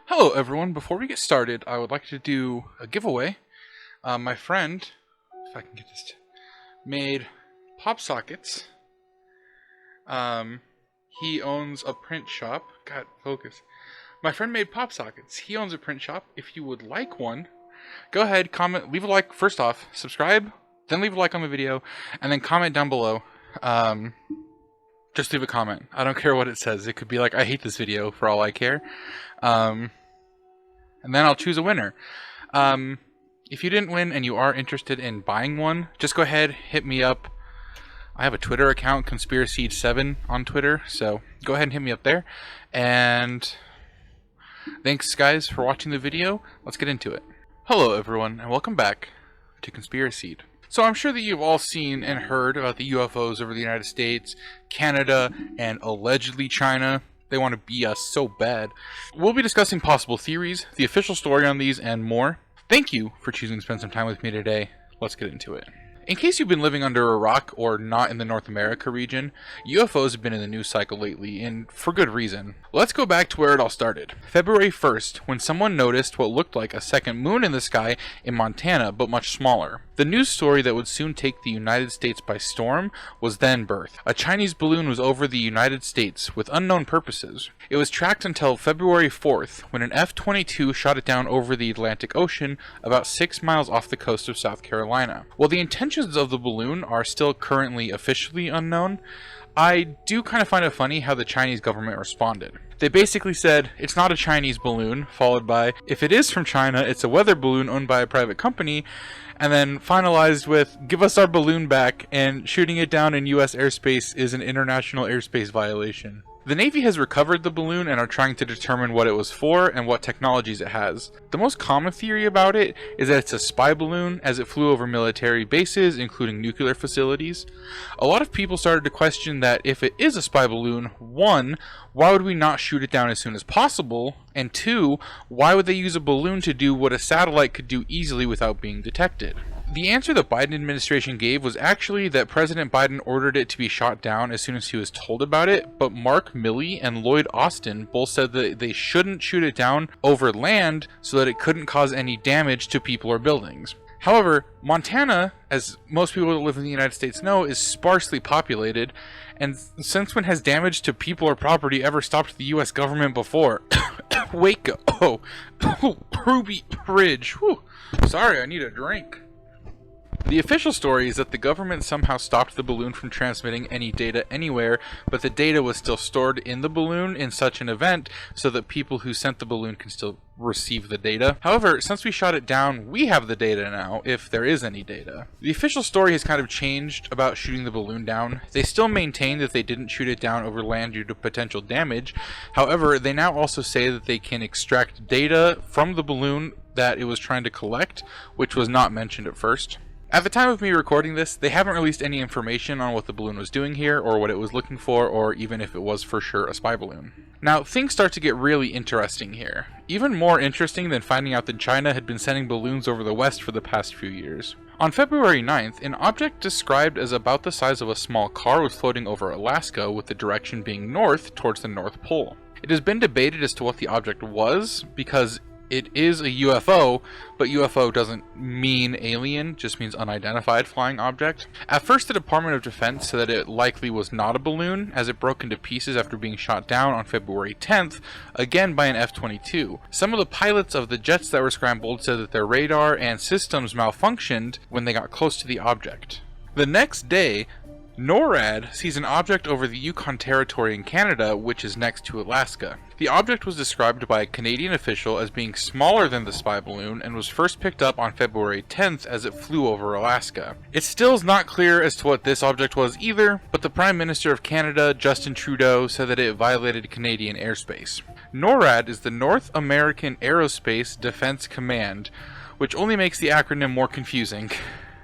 Hello everyone, before we get started, I would like to do a giveaway. My friend, if I can get this, made pop sockets. He owns a print shop. God, focus. My friend made pop sockets. He owns a print shop. If you would like one, go ahead, comment, leave a like, first off, subscribe, then leave a like on the video, and then comment down below. Just leave a comment. I don't care what it says. It could be like, I hate this video, for all I care. And then I'll choose a winner. If you didn't win and you are interested in buying one, just go ahead, hit me up. I have a Twitter account, Conspiracy7 on Twitter, so go ahead and hit me up there. And thanks guys for watching the video. Let's get into it. Hello everyone, and welcome back to Conspiracy. So I'm sure that you've all seen and heard about the UFOs over the United States, Canada, and allegedly China. They want to be us so bad. We'll be discussing possible theories, the official story on these, and more. Thank you for choosing to spend some time with me today. Let's get into it. In case you've been living under a rock or not in the North America region, UFOs have been in the news cycle lately, and for good reason. Let's go back to where it all started. February 1st, when someone noticed what looked like a second moon in the sky in Montana, but much smaller. The news story that would soon take the United States by storm was then birthed. A Chinese balloon was over the United States with unknown purposes. It was tracked until February 4th, when an F-22 shot it down over the Atlantic Ocean about 6 miles off the coast of South Carolina. While the intentions of the balloon are still currently officially unknown, I do kind of find it funny how the Chinese government responded. They basically said, it's not a Chinese balloon, followed by, if it is from China, it's a weather balloon owned by a private company, and then finalized with, give us our balloon back, and shooting it down in US airspace is an international airspace violation. The Navy has recovered the balloon and are trying to determine what it was for and what technologies it has. The most common theory about it is that it's a spy balloon, as it flew over military bases, including nuclear facilities. A lot of people started to question that if it is a spy balloon, 1, why would we not shoot it down as soon as possible? And 2, why would they use a balloon to do what a satellite could do easily without being detected? The answer the Biden administration gave was actually that President Biden ordered it to be shot down as soon as he was told about it, but Mark Milley and Lloyd Austin both said that they shouldn't shoot it down over land so that it couldn't cause any damage to people or buildings. However, Montana, as most people that live in the United States know, is sparsely populated, and since when has damage to people or property ever stopped the US government before? Waco. Oh, Ruby Ridge. Whew. Sorry, I need a drink. The official story is that the government somehow stopped the balloon from transmitting any data anywhere, but the data was still stored in the balloon in such an event so that people who sent the balloon can still receive the data. However, since we shot it down, we have the data now, if there is any data. The official story has kind of changed about shooting the balloon down. They still maintain that they didn't shoot it down over land due to potential damage. However, they now also say that they can extract data from the balloon that it was trying to collect, which was not mentioned at first. At the time of me recording this, they haven't released any information on what the balloon was doing here, or what it was looking for, or even if it was for sure a spy balloon. Now, things start to get really interesting here. Even more interesting than finding out that China had been sending balloons over the West for the past few years. On February 9th, an object described as about the size of a small car was floating over Alaska, with the direction being north towards the North Pole. It has been debated as to what the object was, because it is a UFO, but UFO doesn't mean alien, just means unidentified flying object. At first, the Department of Defense said that it likely was not a balloon, as it broke into pieces after being shot down on February 10th, again by an F-22. Some of the pilots of the jets that were scrambled said that their radar and systems malfunctioned when they got close to the object. The next day, NORAD sees an object over the Yukon Territory in Canada, which is next to Alaska. The object was described by a Canadian official as being smaller than the spy balloon and was first picked up on February 10th as it flew over Alaska. It still is not clear as to what this object was either, but the Prime Minister of Canada, Justin Trudeau, said that it violated Canadian airspace. NORAD is the North American Aerospace Defense Command, which only makes the acronym more confusing.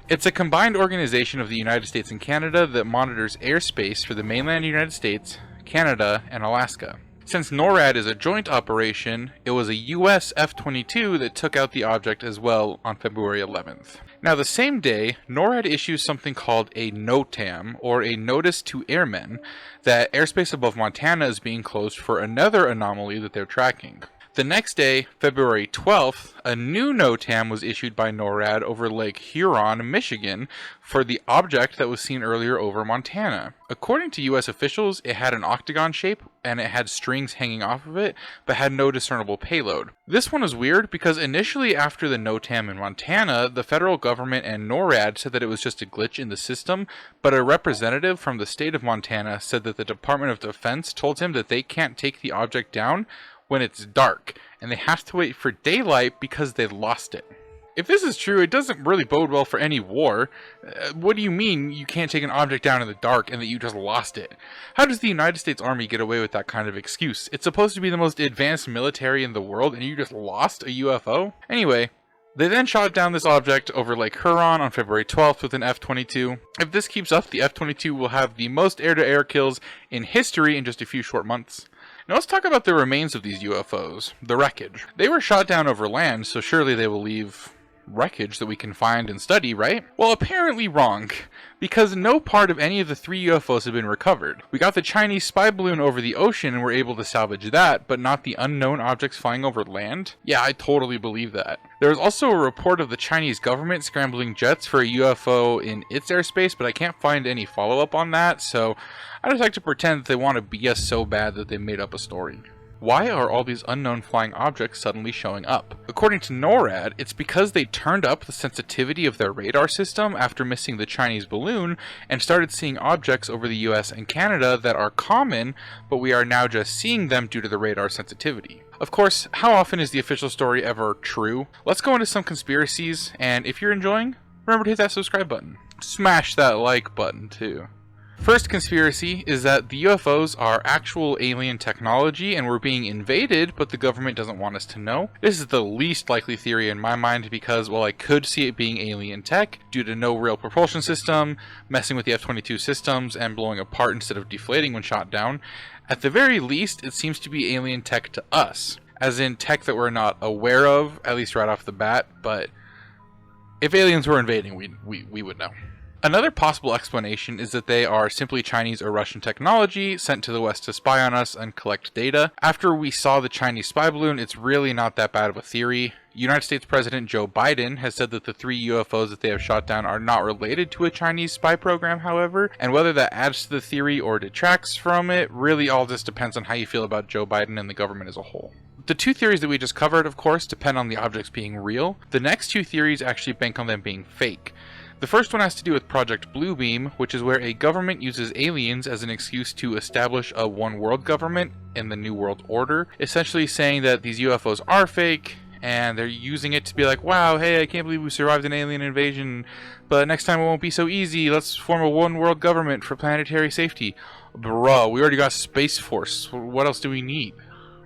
It's a combined organization of the United States and Canada that monitors airspace for the mainland United States, Canada, and Alaska. Since NORAD is a joint operation, it was a US F-22 that took out the object as well on February 11th. Now the same day, NORAD issues something called a NOTAM, or a Notice to Airmen, that airspace above Montana is being closed for another anomaly that they're tracking. The next day, February 12th, a new NOTAM was issued by NORAD over Lake Huron, Michigan, for the object that was seen earlier over Montana. According to U.S. officials, it had an octagon shape and it had strings hanging off of it, but had no discernible payload. This one was weird because initially after the NOTAM in Montana, the federal government and NORAD said that it was just a glitch in the system, but a representative from the state of Montana said that the Department of Defense told him that they can't take the object down when it's dark, and they have to wait for daylight because they lost it. If this is true, it doesn't really bode well for any war. What do you mean you can't take an object down in the dark and that you just lost it? How does the United States Army get away with that kind of excuse? It's supposed to be the most advanced military in the world and you just lost a UFO? Anyway, they then shot down this object over Lake Huron on February 12th with an F-22. If this keeps up, the F-22 will have the most air-to-air kills in history in just a few short months. Now let's talk about the remains of these UFOs, the wreckage. They were shot down over land, so surely they will leave wreckage that we can find and study, right? Well, apparently wrong, because no part of any of the 3 UFOs have been recovered. We got the Chinese spy balloon over the ocean and were able to salvage that, but not the unknown objects flying over land? Yeah, I totally believe that. There was also a report of the Chinese government scrambling jets for a UFO in its airspace, but I can't find any follow-up on that, so I just like to pretend that they want to BS so bad that they made up a story. Why are all these unknown flying objects suddenly showing up? According to NORAD, it's because they turned up the sensitivity of their radar system after missing the Chinese balloon and started seeing objects over the US and Canada that are common, but we are now just seeing them due to the radar sensitivity. Of course, how often is the official story ever true? Let's go into some conspiracies, and if you're enjoying, remember to hit that subscribe button. Smash that like button too. First conspiracy is that the UFOs are actual alien technology and we're being invaded, but the government doesn't want us to know. This is the least likely theory in my mind because, well, I could see it being alien tech due to no real propulsion system, messing with the F-22 systems, and blowing apart instead of deflating when shot down. At the very least, it seems to be alien tech to us, as in tech that we're not aware of, at least right off the bat, but if aliens were invading, we would know. Another possible explanation is that they are simply Chinese or Russian technology sent to the West to spy on us and collect data. After we saw the Chinese spy balloon, it's really not that bad of a theory. United States President Joe Biden has said that the 3 UFOs that they have shot down are not related to a Chinese spy program, however, and whether that adds to the theory or detracts from it really all just depends on how you feel about Joe Biden and the government as a whole. The 2 theories that we just covered, of course, depend on the objects being real. The next 2 theories actually bank on them being fake. The first one has to do with Project Bluebeam, which is where a government uses aliens as an excuse to establish a one-world government in the New World Order, essentially saying that these UFOs are fake, and they're using it to be like, wow, hey, I can't believe we survived an alien invasion, but next time it won't be so easy, let's form a one-world government for planetary safety. Bro, we already got Space Force, what else do we need?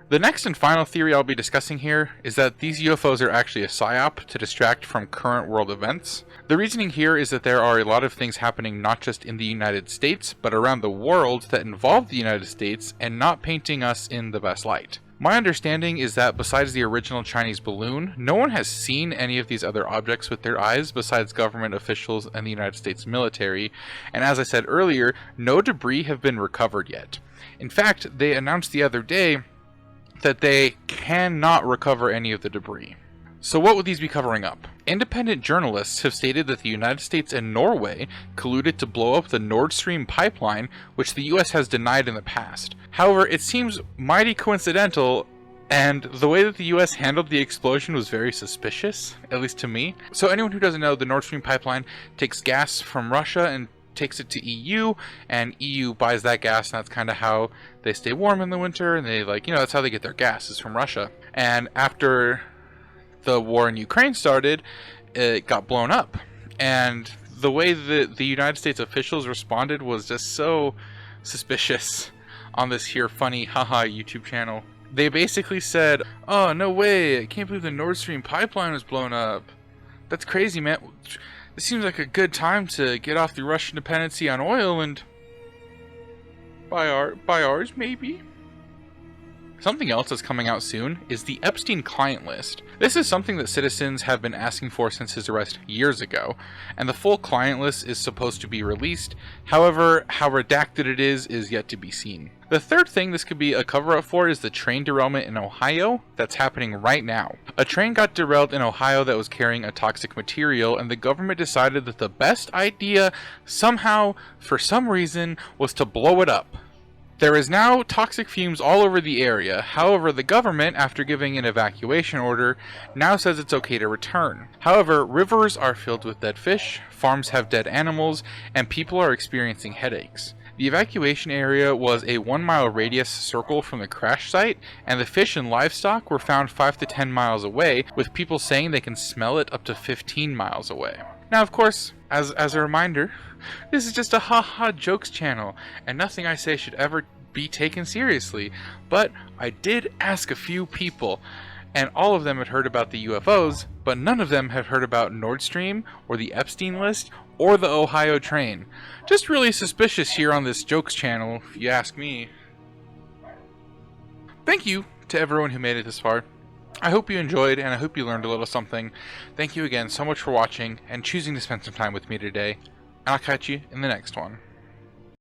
The next and final theory I'll be discussing here is that these UFOs are actually a Psyop to distract from current world events. The reasoning here is that there are a lot of things happening not just in the United States, but around the world that involve the United States and not painting us in the best light. My understanding is that besides the original Chinese balloon, no one has seen any of these other objects with their eyes besides government officials and the United States military, and as I said earlier, no debris have been recovered yet. In fact, they announced the other day that they cannot recover any of the debris. So what would these be covering up? Independent journalists have stated that the United States and Norway colluded to blow up the Nord Stream pipeline, which the US has denied in the past. However, it seems mighty coincidental, and the way that the US handled the explosion was very suspicious, at least to me. So anyone who doesn't know, the Nord Stream pipeline takes gas from Russia and takes it to EU, and EU buys that gas, and that's kind of how they stay warm in the winter, and they that's how they get their gas, is from Russia. And after the war in Ukraine started, it got blown up, and the way that the United States officials responded was just so suspicious on this here funny haha YouTube channel. They basically said, oh, no way, I can't believe the Nord Stream pipeline was blown up. That's crazy, man. This seems like a good time to get off the Russian dependency on oil and buy ours, maybe? Something else that's coming out soon is the Epstein client list. This is something that citizens have been asking for since his arrest years ago, and the full client list is supposed to be released. However, how redacted it is yet to be seen. The third thing this could be a cover-up for is the train derailment in Ohio that's happening right now. A train got derailed in Ohio that was carrying a toxic material, and the government decided that the best idea, somehow, for some reason, was to blow it up. There is now toxic fumes all over the area. However, the government, after giving an evacuation order, now says it's okay to return. However, rivers are filled with dead fish, farms have dead animals, and people are experiencing headaches. The evacuation area was a 1-mile radius circle from the crash site, and the fish and livestock were found 5 to 10 miles away, with people saying they can smell it up to 15 miles away. Now, of course, as a reminder, this is just a ha-ha jokes channel, and nothing I say should ever be taken seriously. But I did ask a few people, and all of them had heard about the UFOs, but none of them had heard about Nord Stream, or the Epstein list, or the Ohio train. Just really suspicious here on this jokes channel, if you ask me. Thank you to everyone who made it this far. I hope you enjoyed, and I hope you learned a little something. Thank you again so much for watching and choosing to spend some time with me today, and I'll catch you in the next one.